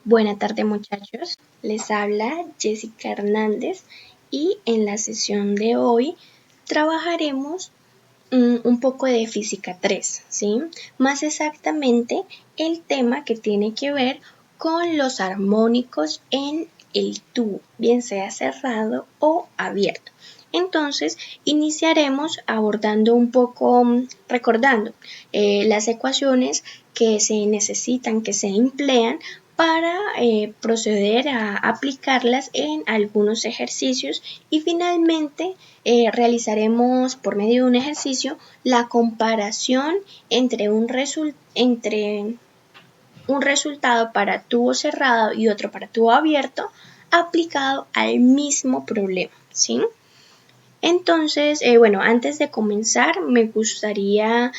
Buenas tardes muchachos, les habla Jessica Hernández y en la sesión de hoy trabajaremos un poco de física 3, ¿sí? Más exactamente el tema que tiene que ver con los armónicos en el tubo, bien sea cerrado o abierto. Entonces, iniciaremos abordando un poco, recordando las ecuaciones que se necesitan, que se emplean para proceder a aplicarlas en algunos ejercicios y finalmente realizaremos por medio de un ejercicio la comparación entre un resultado para tubo cerrado y otro para tubo abierto aplicado al mismo problema, ¿sí? Entonces, bueno, antes de comenzar me gustaría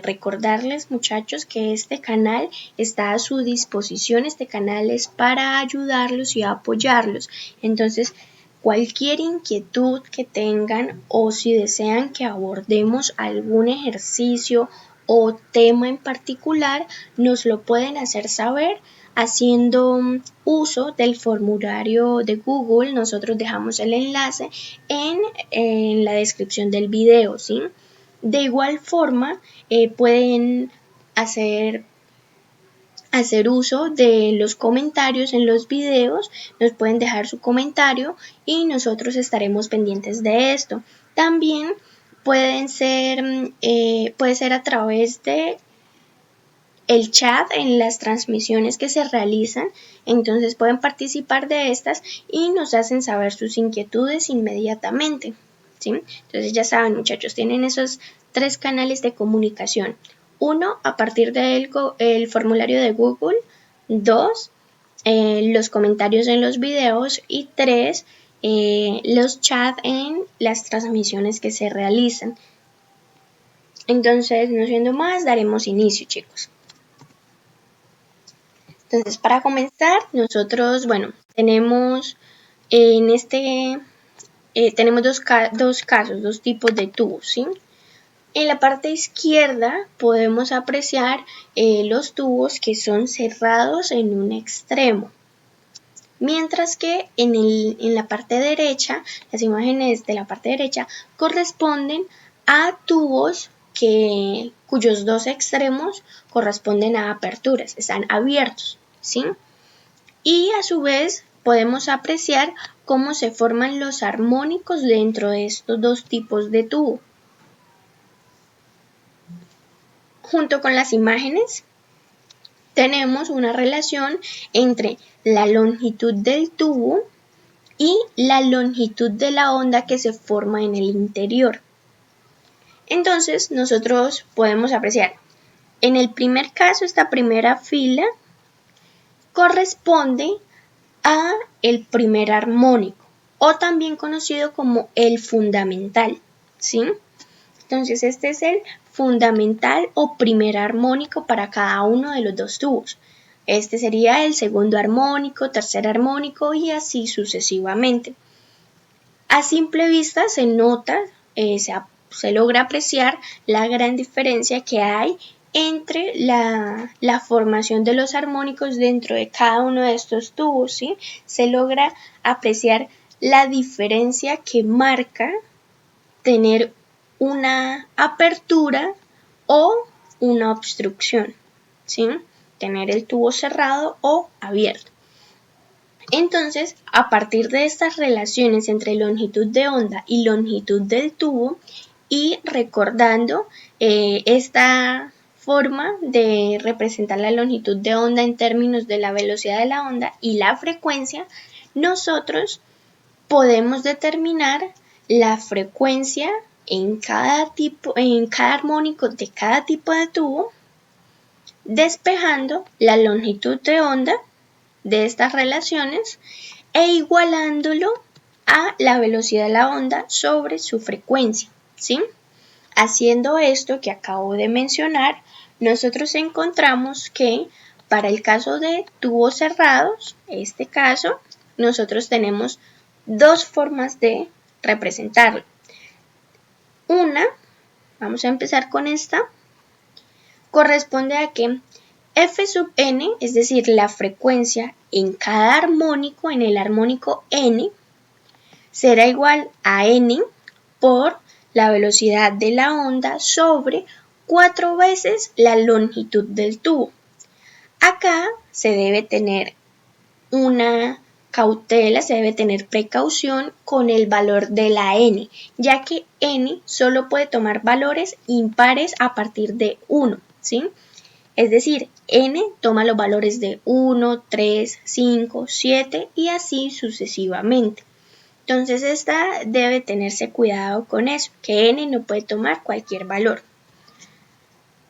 recordarles muchachos que este canal está a su disposición, este canal es para ayudarlos y apoyarlos. Entonces, cualquier inquietud que tengan o si desean que abordemos algún ejercicio o tema en particular, nos lo pueden hacer saber haciendo uso del formulario de Google. Nosotros dejamos el enlace en la descripción del video, ¿sí? De igual forma, pueden hacer uso de los comentarios en los videos, nos pueden dejar su comentario y nosotros estaremos pendientes de esto. También puede ser a través de el chat en las transmisiones que se realizan, entonces pueden participar de estas y nos hacen saber sus inquietudes inmediatamente, ¿sí? Entonces ya saben muchachos, tienen esos 3 canales de comunicación. 1, a partir del formulario de Google. 2, los comentarios en los videos. Y 3, los chats en las transmisiones que se realizan. Entonces, no siendo más, daremos inicio, chicos. Entonces, para comenzar, nosotros, bueno, tenemos tenemos dos tipos de tubos, ¿sí? En la parte izquierda podemos apreciar los tubos que son cerrados en un extremo, mientras que en la parte derecha, las imágenes de la parte derecha corresponden a tubos cuyos 2 extremos corresponden a aperturas, están abiertos, ¿sí? Y a su vez podemos apreciar cómo se forman los armónicos dentro de estos 2 tipos de tubo. Junto con las imágenes tenemos una relación entre la longitud del tubo y la longitud de la onda que se forma en el interior. Entonces nosotros podemos apreciar, en el primer caso, esta primera fila corresponde a el primer armónico o también conocido como el fundamental, ¿sí? Entonces este es el fundamental o primer armónico para cada uno de los 2 tubos. Este sería el segundo armónico, tercer armónico y así sucesivamente. A simple vista se nota, se logra apreciar la gran diferencia que hay entre la formación de los armónicos dentro de cada uno de estos tubos, ¿sí? Se logra apreciar la diferencia que marca tener una apertura o una obstrucción, ¿sí? Tener el tubo cerrado o abierto. Entonces, a partir de estas relaciones entre longitud de onda y longitud del tubo, y recordando esta forma de representar la longitud de onda en términos de la velocidad de la onda y la frecuencia, nosotros podemos determinar la frecuencia en cada armónico de cada tipo de tubo, despejando la longitud de onda de estas relaciones e igualándolo a la velocidad de la onda sobre su frecuencia, ¿sí? Haciendo esto que acabo de mencionar, nosotros encontramos que para el caso de tubos cerrados, este caso, nosotros tenemos 2 formas de representarlo. Una, vamos a empezar con esta, corresponde a que F sub n, es decir, la frecuencia en cada armónico, en el armónico n, será igual a n por la velocidad de la onda sobre 4 veces la longitud del tubo. Acá se debe tener una cautela, se debe tener precaución con el valor de la n, ya que n solo puede tomar valores impares a partir de 1, ¿sí? Es decir, n toma los valores de 1, 3, 5, 7 y así sucesivamente. Entonces esta debe tenerse cuidado con eso, que n no puede tomar cualquier valor.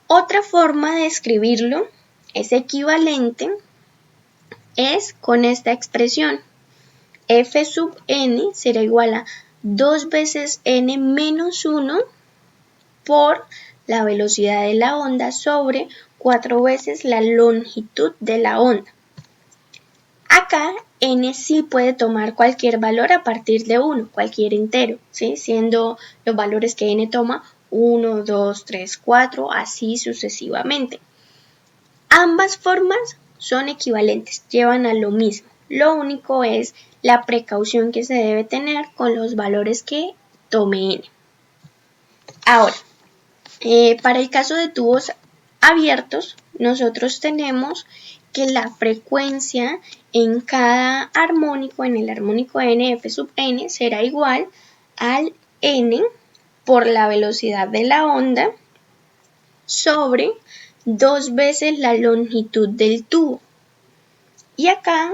Otra forma de escribirlo es equivalente, es con esta expresión. F sub n será igual a 2 veces n menos 1 por la velocidad de la onda sobre 4 veces la longitud de la onda. Acá n sí puede tomar cualquier valor a partir de 1, cualquier entero, ¿sí? Siendo los valores que n toma 1, 2, 3, 4, así sucesivamente. Ambas formas son equivalentes, llevan a lo mismo. Lo único es la precaución que se debe tener con los valores que tome n. Ahora, para el caso de tubos abiertos, nosotros tenemos que la frecuencia en cada armónico, en el armónico n, f sub n, será igual al n por la velocidad de la onda sobre 2 veces la longitud del tubo. Y acá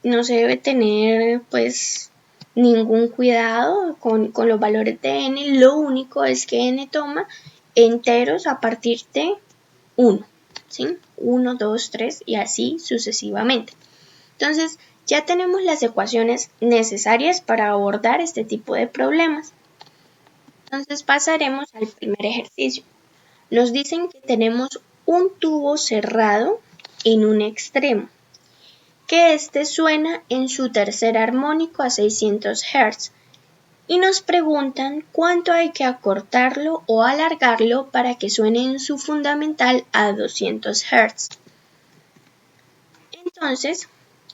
no se debe tener pues ningún cuidado con los valores de n, lo único es que n toma enteros a partir de 1, ¿sí? 1, 2, 3 y así sucesivamente. Entonces ya tenemos las ecuaciones necesarias para abordar este tipo de problemas. Entonces pasaremos al primer ejercicio. Nos dicen que tenemos un tubo cerrado en un extremo, que este suena en su tercer armónico a 600 Hz y nos preguntan cuánto hay que acortarlo o alargarlo para que suene en su fundamental a 200 Hz. Entonces,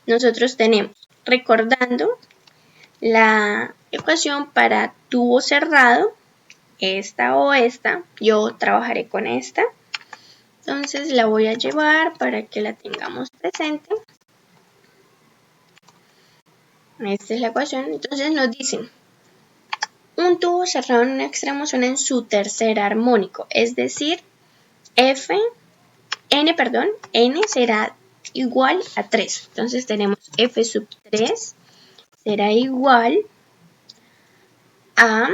nosotros tenemos, recordando la ecuación para tubo cerrado, esta o esta, yo trabajaré con esta, entonces la voy a llevar para que la tengamos presente. Esta es la ecuación. Entonces nos dicen, un tubo cerrado en un extremo suena en su tercer armónico, es decir, n será igual a 3. Entonces tenemos f sub 3 será igual a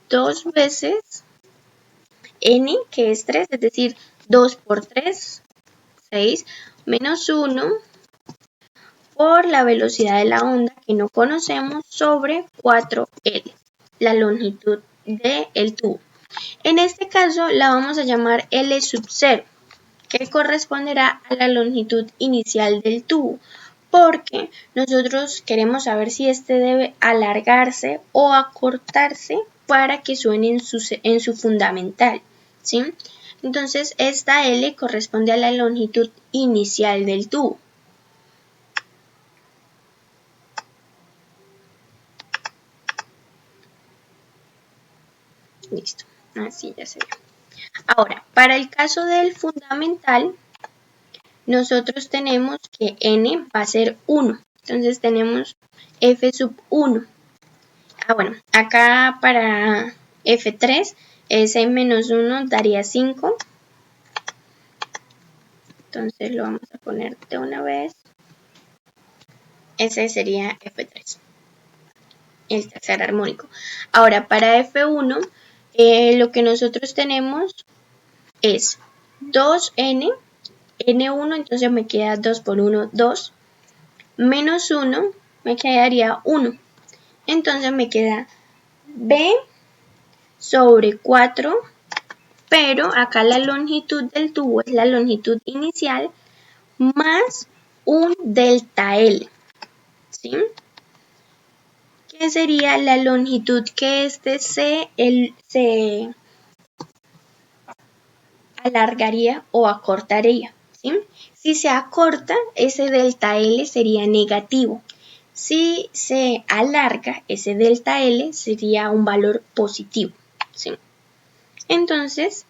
2 veces n, que es 3, es decir, 2 por 3, 6, menos 1 por la velocidad de la onda que no conocemos sobre 4L, la longitud del tubo. En este caso la vamos a llamar L sub 0, que corresponderá a la longitud inicial del tubo, porque nosotros queremos saber si este debe alargarse o acortarse para que suene en su fundamental, ¿sí? Entonces esta L corresponde a la longitud inicial del tubo. Listo, así ya se ve. Ahora, para el caso del fundamental, nosotros tenemos que n va a ser 1. Entonces tenemos f sub 1. Bueno, acá para f3, ese menos 1 daría 5. Entonces lo vamos a poner de una vez. Ese sería f3, el tercer armónico. Ahora, para f1, lo que nosotros tenemos es 2n, n1, entonces me queda 2 por 1, 2, menos 1, me quedaría 1. Entonces me queda b sobre 4, pero acá la longitud del tubo es la longitud inicial más un delta L, ¿sí? Que sería la longitud que se alargaría o acortaría, ¿sí? Si se acorta, ese delta L sería negativo. Si se alarga, ese delta L sería un valor positivo, ¿sí? Entonces,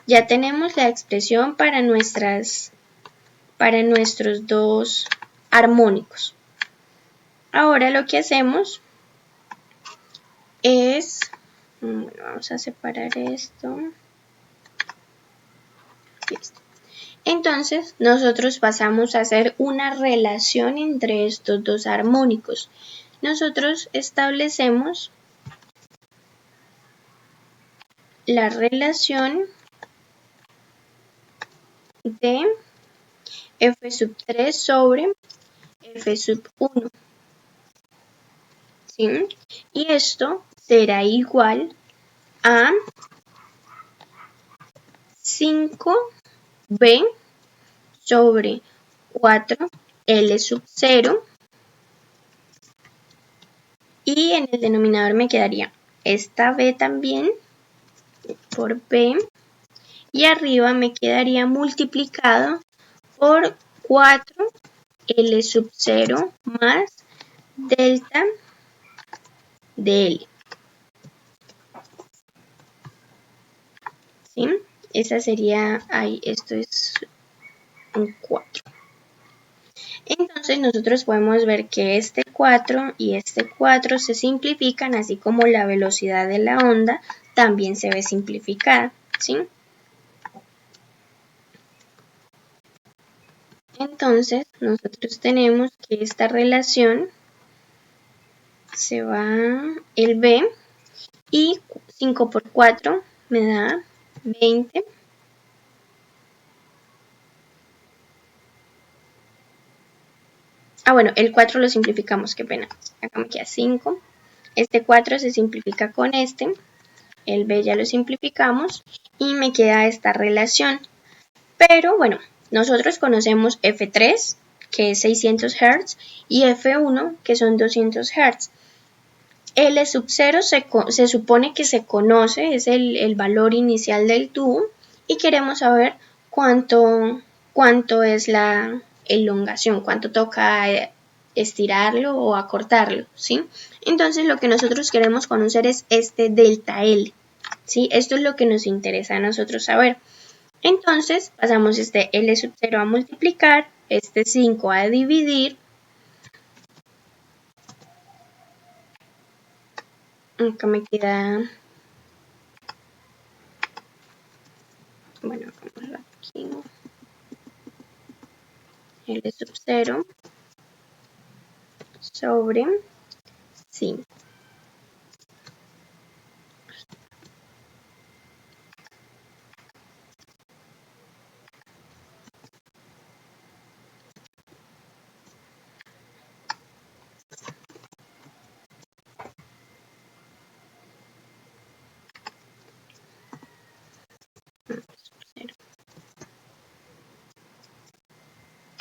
ya tenemos la expresión para nuestros dos armónicos. Ahora lo que hacemos es, bueno, vamos a separar esto. Listo. Entonces, nosotros pasamos a hacer una relación entre estos dos armónicos. Nosotros establecemos la relación de f sub 3 sobre f sub 1. ¿Sí? Y esto será igual a 5b sobre 4L sub 0. Y en el denominador me quedaría esta b también por b. Y arriba me quedaría multiplicado por 4L sub 0 más delta de L. ¿Sí? Esa sería, ahí, esto es un 4. Entonces nosotros podemos ver que este 4 y este 4 se simplifican, así como la velocidad de la onda también se ve simplificada, ¿sí? Entonces nosotros tenemos que esta relación se va el b y 5 por 4 me da 20. Ah, bueno, el 4 lo simplificamos, qué pena. Acá me queda 5. Este 4 se simplifica con este. El b ya lo simplificamos y me queda esta relación. Pero bueno, nosotros conocemos F3, que es 600 Hz, y F1, que son 200 Hz. L sub 0 se supone que se conoce, es el valor inicial del tubo, y queremos saber cuánto es la elongación, cuánto toca estirarlo o acortarlo, ¿sí? Entonces lo que nosotros queremos conocer es este delta L, ¿sí? Esto es lo que nos interesa a nosotros saber. Entonces pasamos este L sub 0 a multiplicar, este 5 a dividir. Acá me queda, bueno, hagámoslo aquí, L sub 0 sobre 5.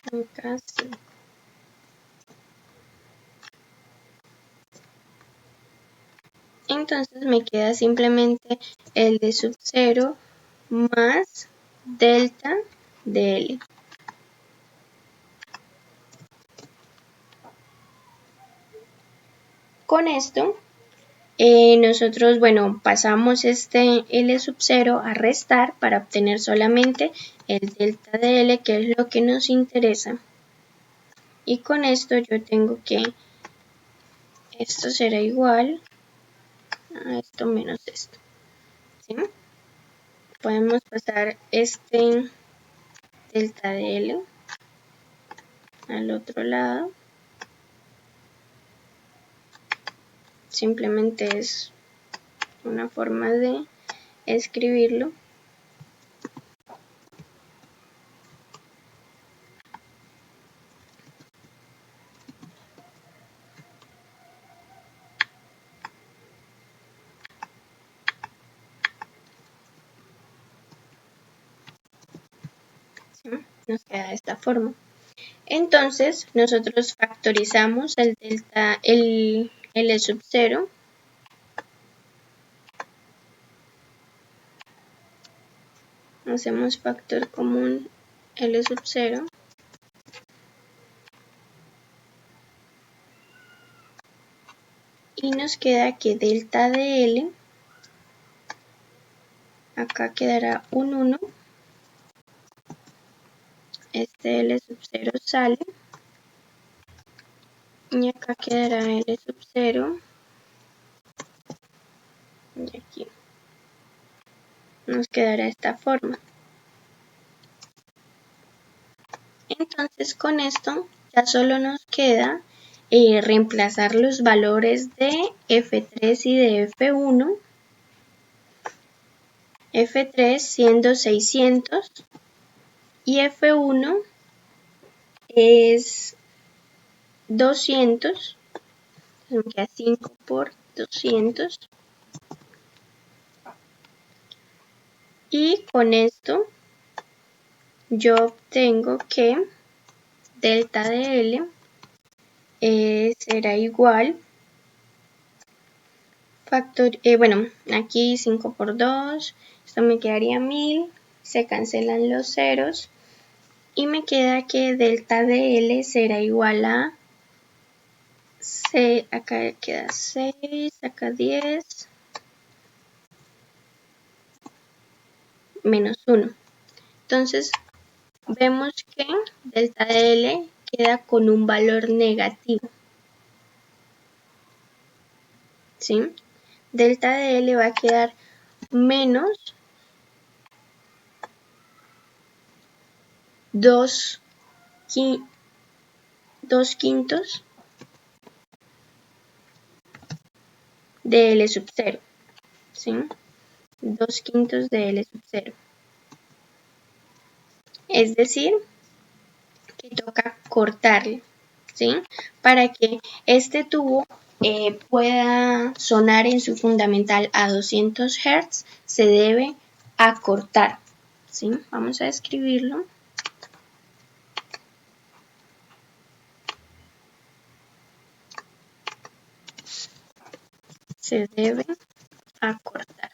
Acá 5. Entonces me queda simplemente el de sub 0 más delta de L. Con esto, nosotros, bueno, pasamos este L sub 0 a restar para obtener solamente el delta de L, que es lo que nos interesa. Y con esto yo tengo que esto será igual a esto menos esto, ¿sí? Podemos pasar este delta de L al otro lado. Simplemente es una forma de escribirlo. ¿Sí? Nos queda de esta forma. Entonces nosotros factorizamos el delta, el L sub 0. hacemos factor común L sub 0. Y nos queda que delta de L, acá quedará un 1. Este L sub 0 sale. Y acá quedará L sub 0. Y aquí nos quedará de esta forma. Entonces con esto ya solo nos queda reemplazar los valores de F3 y de F1. F3 siendo 600 y F1 es 200. Me queda 5 por 200. Y con esto yo obtengo que delta de L será igual factor, bueno, aquí 5 por 2, esto me quedaría 1000, se cancelan los ceros y me queda que delta de L será igual a, acá queda 6, acá 10, menos 1. Entonces vemos que delta de L queda con un valor negativo, ¿sí? Delta de L va a quedar menos 2 quintos de L sub 0, ¿sí? 2 quintos de L sub 0. Es decir, que toca cortarlo, ¿sí? Para que este tubo pueda sonar en su fundamental a 200 Hz, se debe acortar, ¿sí? Vamos a escribirlo. Se debe acortar.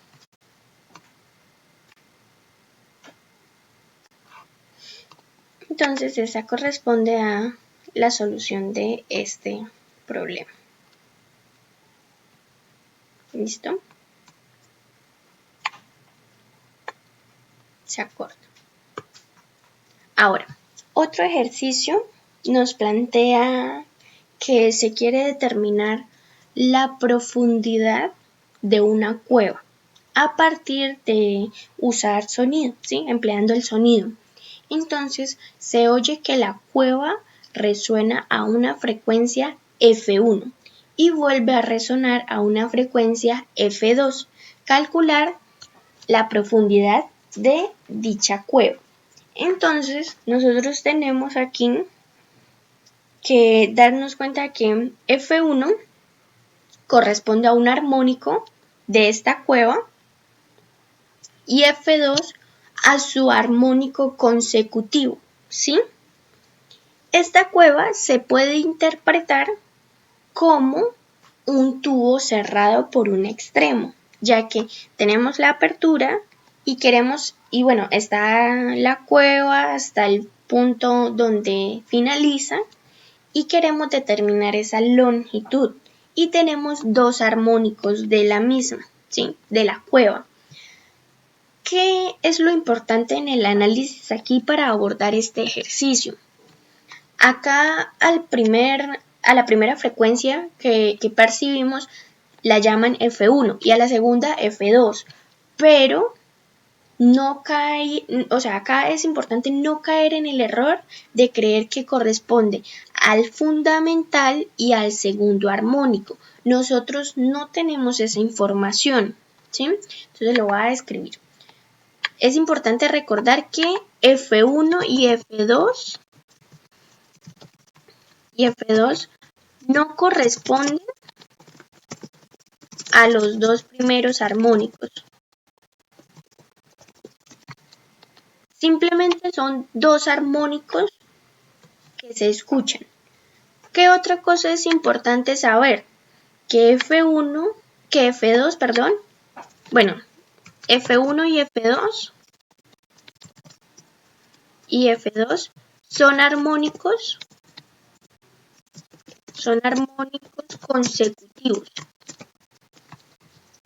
Entonces esa corresponde a la solución de este problema. ¿Listo? Se acorta. Ahora, otro ejercicio nos plantea que se quiere determinar la profundidad de una cueva a partir de usar sonido, ¿sí? Empleando el sonido. Entonces se oye que la cueva resuena a una frecuencia F1 y vuelve a resonar a una frecuencia F2. Calcular la profundidad de dicha cueva. Entonces nosotros tenemos aquí que darnos cuenta que F1 corresponde a un armónico de esta cueva y F2 a su armónico consecutivo, ¿sí? Esta cueva se puede interpretar como un tubo cerrado por un extremo, ya que tenemos la apertura y queremos, y bueno, está la cueva hasta el punto donde finaliza y queremos determinar esa longitud y tenemos dos armónicos de la misma, ¿sí? De la cueva. ¿Qué es lo importante en el análisis aquí para abordar este ejercicio? Acá a la primera frecuencia que percibimos la llaman F1 y a la segunda F2, pero no cae, o sea, acá es importante no caer en el error de creer que corresponde al fundamental y al segundo armónico. Nosotros no tenemos esa información, ¿sí? Entonces lo voy a escribir. Es importante recordar que F1 y F2 no corresponden a los dos primeros armónicos. Simplemente son dos armónicos que se escuchan. ¿Qué otra cosa es importante saber? Que F2, bueno, F1 y F2 y F2 son armónicos consecutivos.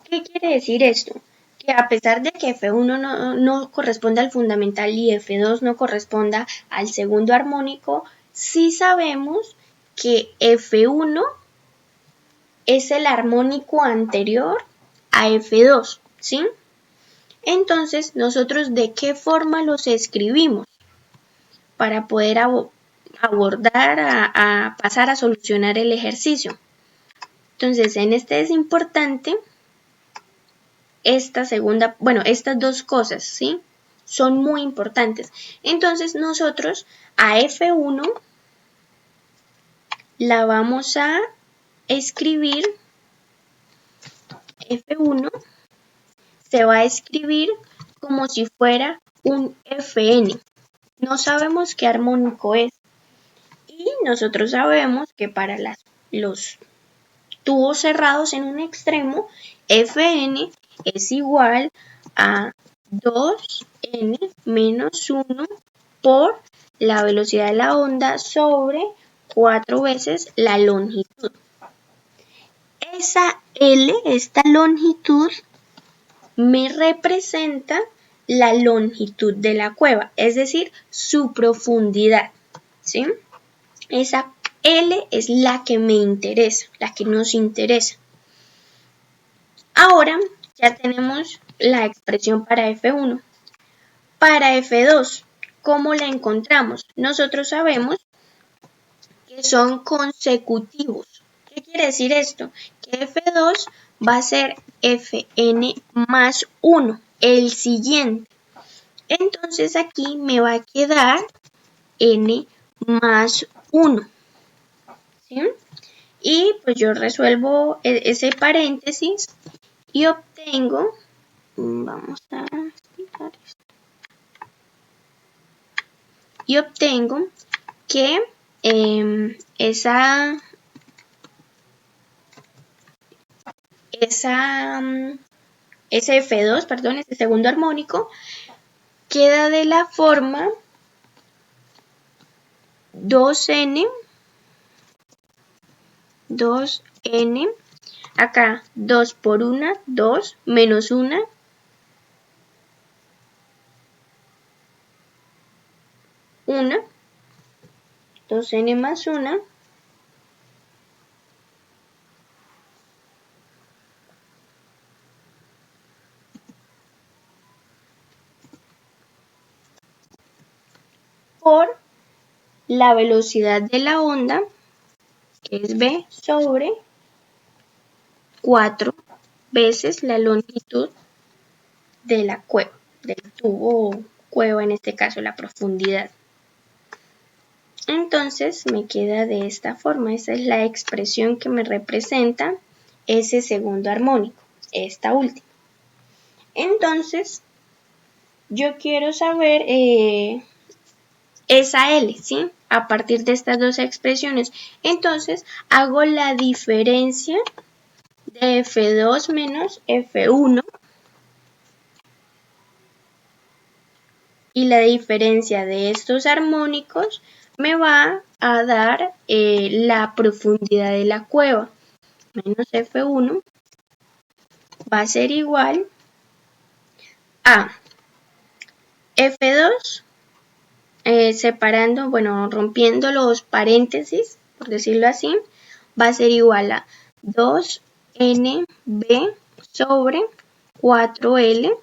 ¿Qué quiere decir esto? Que a pesar de que F1 no corresponde al fundamental y F2 no corresponda al segundo armónico, sí sabemos que F1 es el armónico anterior a F2, ¿sí? Entonces, nosotros ¿de qué forma los escribimos? Para poder abordar, a pasar a solucionar el ejercicio. Entonces, en este es importante estas dos cosas, ¿sí? Son muy importantes. Entonces, nosotros a F1 la vamos a escribir, F1 se va a escribir como si fuera un Fn. No sabemos qué armónico es. Y nosotros sabemos que para los tubos cerrados en un extremo, Fn es igual a 2n menos 1 por la velocidad de la onda sobre 4 veces la longitud. Esa L, esta longitud, me representa la longitud de la cueva, es decir, su profundidad, ¿sí? Esa L es la que me interesa, la que nos interesa. Ahora ya tenemos la expresión para F1. Para F2, ¿cómo la encontramos? Nosotros sabemos que son consecutivos. ¿Qué quiere decir esto? Que F2 va a ser Fn más 1, el siguiente. Entonces aquí me va a quedar n más 1. ¿Sí? Y pues yo resuelvo ese paréntesis y obtengo, vamos a explicar esto, y obtengo que ese F2, perdón, este segundo armónico, queda de la forma 2n, acá 2 por 1, 2, menos 1, 1, 2n más 1, por la velocidad de la onda, que es v sobre 4 veces la longitud de la cueva, del tubo o cueva, en este caso la profundidad. Entonces me queda de esta forma, esa es la expresión que me representa ese segundo armónico, esta última. Entonces, yo quiero saber esa L, ¿sí? A partir de estas dos expresiones. Entonces, hago la diferencia de F2 menos F1 y la diferencia de estos armónicos me va a dar la profundidad de la cueva. Menos F1 va a ser igual a F2, separando, bueno, rompiendo los paréntesis, por decirlo así, va a ser igual a 2nb sobre 4l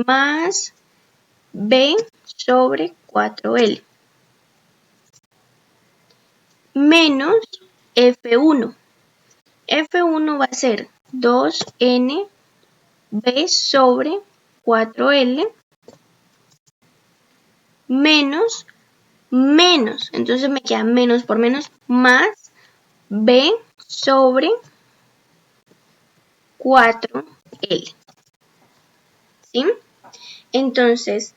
más b sobre 4l menos F1. F1 va a ser 2nb sobre 4l menos, entonces me queda menos por menos, más b sobre 4l. ¿Sí? Entonces,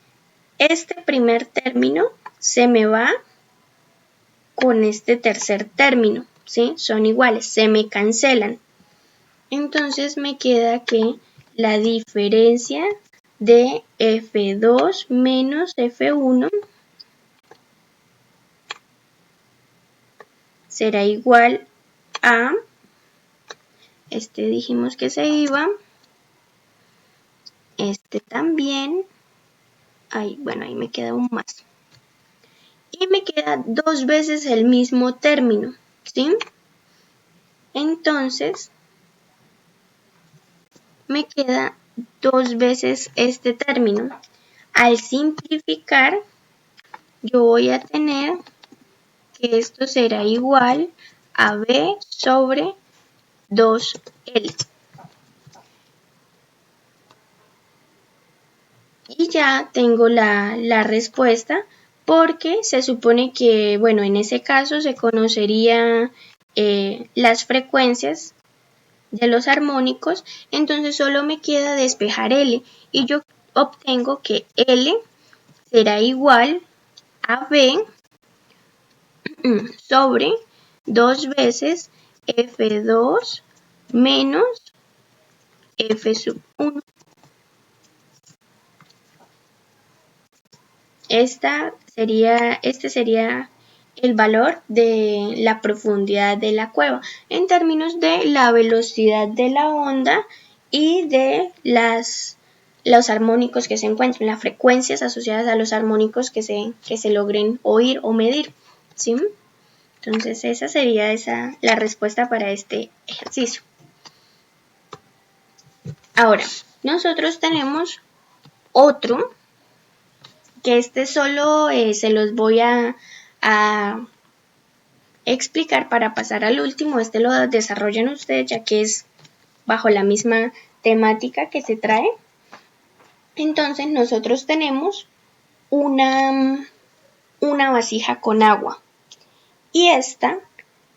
este primer término se me va con este tercer término, ¿sí? Son iguales, se me cancelan. Entonces me queda que la diferencia de F2 menos F1 será igual a, dijimos que se iba, también, bueno, ahí me queda un más. Y me queda 2 veces el mismo término, ¿sí? Entonces, me queda 2 veces este término. Al simplificar, yo voy a tener que esto será igual a B sobre 2L. Y ya tengo la respuesta porque se supone que, bueno, en ese caso se conocería las frecuencias de los armónicos, entonces solo me queda despejar L y yo obtengo que L será igual a B sobre 2 veces F2 menos F sub 1. Este sería el valor de la profundidad de la cueva en términos de la velocidad de la onda y de los armónicos que se encuentran, las frecuencias asociadas a los armónicos que se logren oír o medir, ¿sí? Entonces esa sería la respuesta para este ejercicio. Ahora, nosotros tenemos otro que solo se los voy a explicar para pasar al último. Lo desarrollan ustedes ya que es bajo la misma temática que se trae. Entonces nosotros tenemos una vasija con agua y esta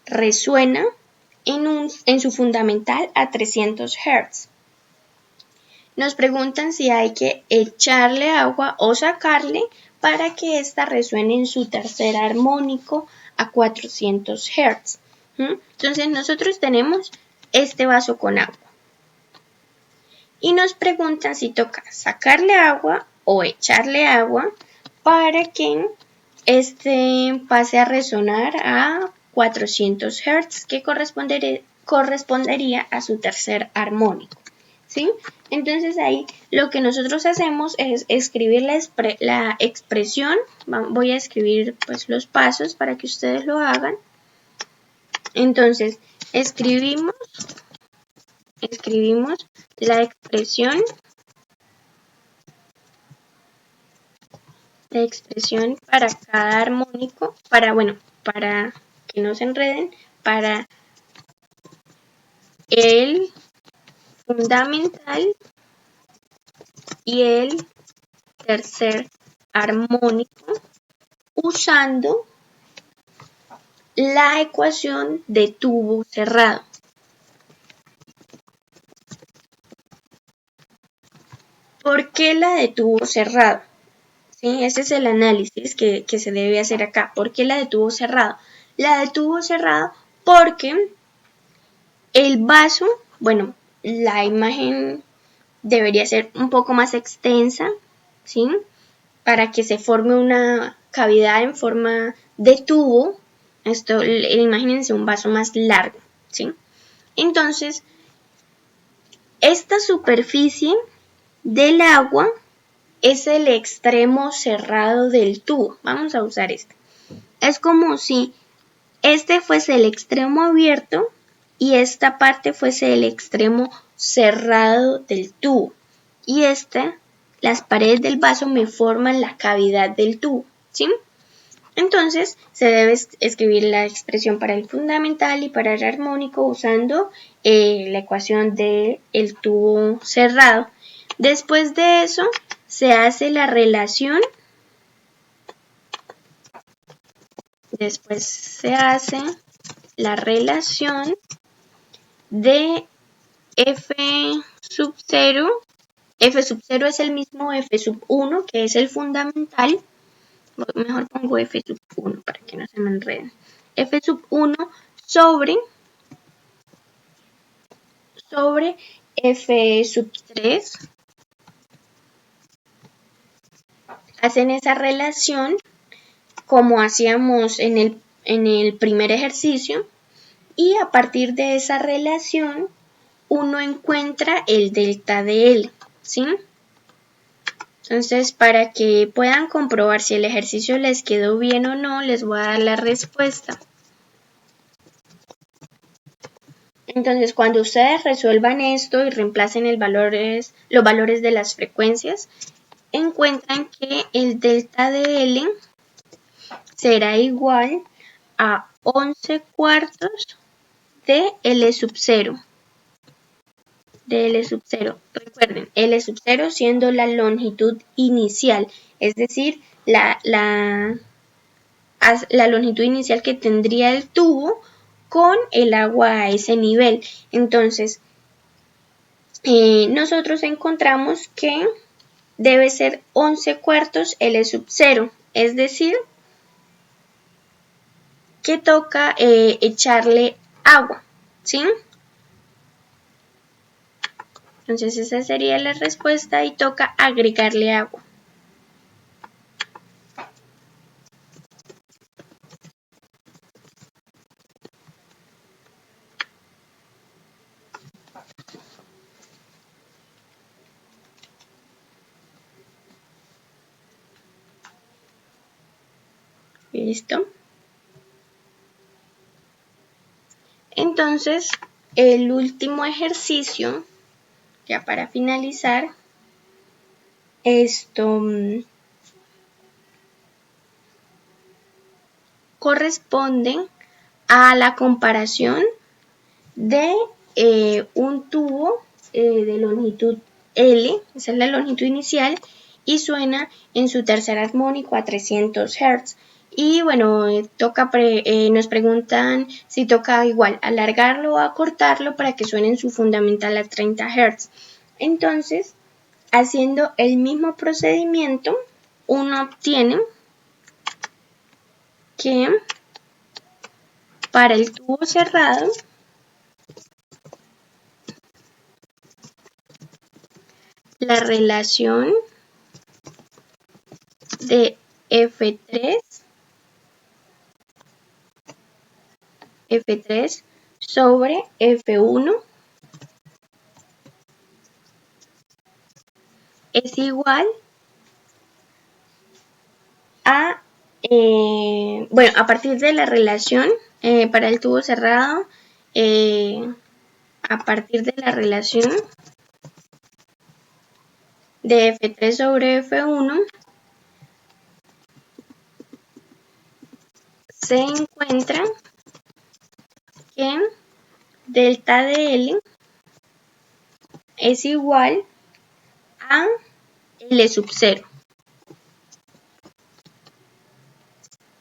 resuena en su fundamental a 300 Hz. Nos preguntan si hay que echarle agua o sacarle para que ésta resuene en su tercer armónico a 400 Hz. Entonces nosotros tenemos este vaso con agua. Y nos preguntan si toca sacarle agua o echarle agua para que pase a resonar a 400 Hz, que correspondería a su tercer armónico. ¿Sí? Entonces ahí lo que nosotros hacemos es escribir la expresión. Voy a escribir pues los pasos para que ustedes lo hagan. Entonces escribimos la expresión para cada armónico, para que no se enreden, para el fundamental y el tercer armónico usando la ecuación de tubo cerrado. ¿Por qué la de tubo cerrado? ¿Sí? Ese es el análisis que se debe hacer acá. ¿Por qué la de tubo cerrado? La de tubo cerrado porque el vaso, bueno, la imagen debería ser un poco más extensa, ¿sí? Para que se forme una cavidad en forma de tubo. Imagínense un vaso más largo, ¿sí? Entonces, esta superficie del agua es el extremo cerrado del tubo. Vamos a usar este. Es como si este fuese el extremo abierto y esta parte fuese el extremo cerrado del tubo. Y las paredes del vaso me forman la cavidad del tubo, ¿sí? Entonces se debe escribir la expresión para el fundamental y para el armónico usando la ecuación del tubo cerrado. Después de eso se hace la relación. Después se hace la relación de F sub 0. F sub 0 es el mismo F sub 1, que es el fundamental. Mejor pongo F sub 1 para que no se me enreden. F sub 1 sobre F sub 3 hacen esa relación como hacíamos en el primer ejercicio, y a partir de esa relación uno encuentra el delta de L, ¿sí? Entonces, para que puedan comprobar si el ejercicio les quedó bien o no, les voy a dar la respuesta. Entonces, cuando ustedes resuelvan esto y reemplacen los valores de las frecuencias, encuentran que el delta de L será igual a 11 cuartos de L sub 0. De L sub 0. Recuerden, L sub 0 siendo la longitud inicial, es decir, la longitud inicial que tendría el tubo con el agua a ese nivel. Entonces, nosotros encontramos que debe ser 11 cuartos L sub 0, es decir, que toca echarle agua, ¿sí? Entonces esa sería la respuesta y toca agregarle agua. ¿Listo? Entonces, el último ejercicio, ya para finalizar, esto corresponde a la comparación de un tubo de longitud L, esa es la longitud inicial, y suena en su tercer armónico a 300 Hz. Y bueno, nos preguntan si toca igual alargarlo o acortarlo para que suene en su fundamental a 30 Hz. Entonces, haciendo el mismo procedimiento, uno obtiene que para el tubo cerrado la relación de F3 sobre F1 es igual a, bueno, a partir de la relación para el tubo cerrado, a partir de la relación de F3 sobre F1, se encuentra que delta de L es igual a L sub 0.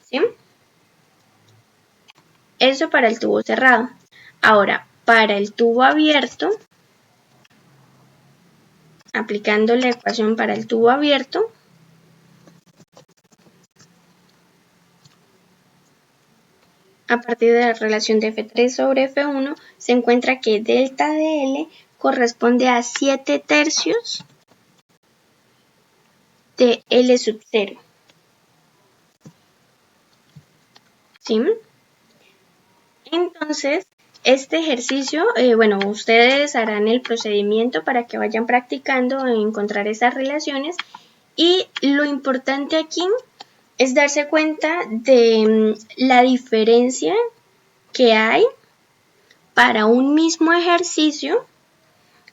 ¿Sí? Eso para el tubo cerrado. Ahora, para el tubo abierto, aplicando la ecuación para el tubo abierto, a partir de la relación de F3 sobre F1, se encuentra que delta de L corresponde a 7 tercios de L sub 0. ¿Sí? Entonces, este ejercicio, bueno, ustedes harán el procedimiento para que vayan practicando en encontrar esas relaciones, y lo importante aquí es darse cuenta de la diferencia que hay para un mismo ejercicio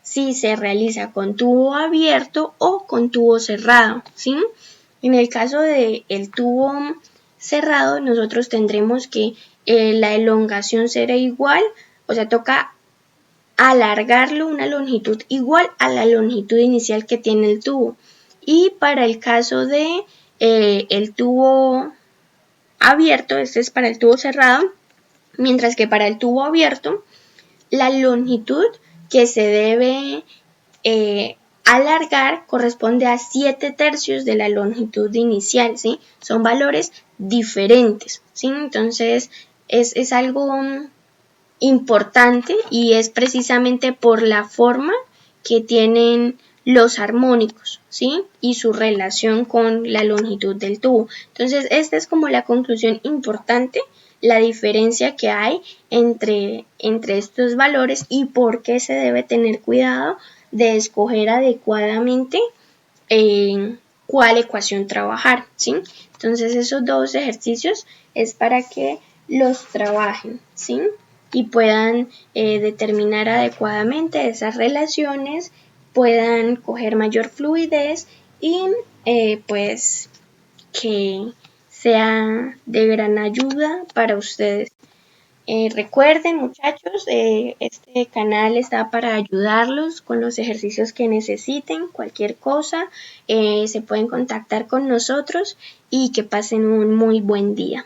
si se realiza con tubo abierto o con tubo cerrado, ¿sí? En el caso del tubo cerrado, nosotros tendremos que la elongación será igual, o sea, toca alargarlo una longitud igual a la longitud inicial que tiene el tubo. Y para el caso de el tubo abierto, este es para el tubo cerrado, mientras que para el tubo abierto, la longitud que se debe alargar corresponde a 7 tercios de la longitud inicial, ¿sí? Son valores diferentes, ¿sí? Entonces es algo importante, y es precisamente por la forma que tienen los armónicos, ¿sí? Y su relación con la longitud del tubo. Entonces, esta es como la conclusión importante, la diferencia que hay entre estos valores y por qué se debe tener cuidado de escoger adecuadamente cuál ecuación trabajar, ¿sí? Entonces, esos dos ejercicios es para que los trabajen, ¿sí? Y puedan determinar adecuadamente esas relaciones, puedan coger mayor fluidez y pues que sea de gran ayuda para ustedes. Recuerden, muchachos, este canal está para ayudarlos con los ejercicios que necesiten, cualquier cosa, se pueden contactar con nosotros y que pasen un muy buen día.